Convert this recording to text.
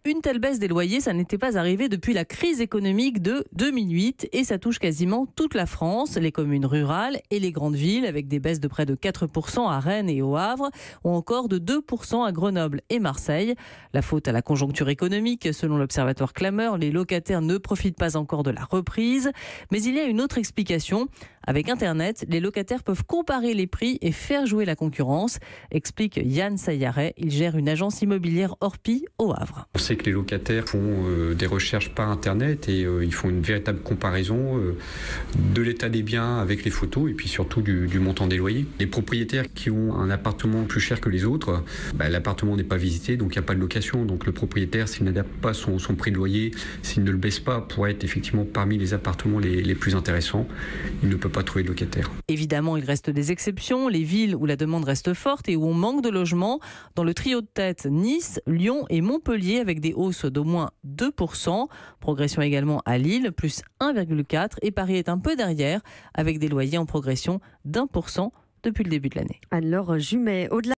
une telle baisse des loyers, ça n'était pas arrivé depuis la crise économique de 2008 et ça touche quasiment toute la France, les communes rurales et les grandes villes avec des baisses de près de 4% à Rennes et au Havre ou encore de 2% à Grenoble et Marseille. La faute à la conjoncture économique, selon l'Observatoire Clameur, les locataires ne profitent pas encore de la reprise. Mais il y a une autre explication. Avec Internet, les locataires peuvent comparer les prix et faire jouer la concurrence, explique Yann Sayaret. Il gère une agence immobilière Orpi au Havre. On sait que les locataires font des recherches par Internet et ils font une véritable comparaison de l'état des biens avec les photos et puis surtout du montant des loyers. Les propriétaires qui ont un appartement plus cher que les autres, l'appartement n'est pas visité, donc il n'y a pas de location. Donc le propriétaire, s'il n'adapte pas son prix de loyer, s'il ne le baisse pas, pourrait être effectivement parmi les appartements les plus intéressants. Il ne peut pas trouver de locataire. Évidemment, il reste des exceptions, les villes où la demande reste forte et où on manque de logements. Dans le trio de tête, Nice, Lyon et Montpellier avec des hausses d'au moins 2%. Progression également à Lille, plus 1,4%. Et Paris est un peu derrière avec des loyers en progression d'1% depuis le début de l'année. Alors, Jumet, au-delà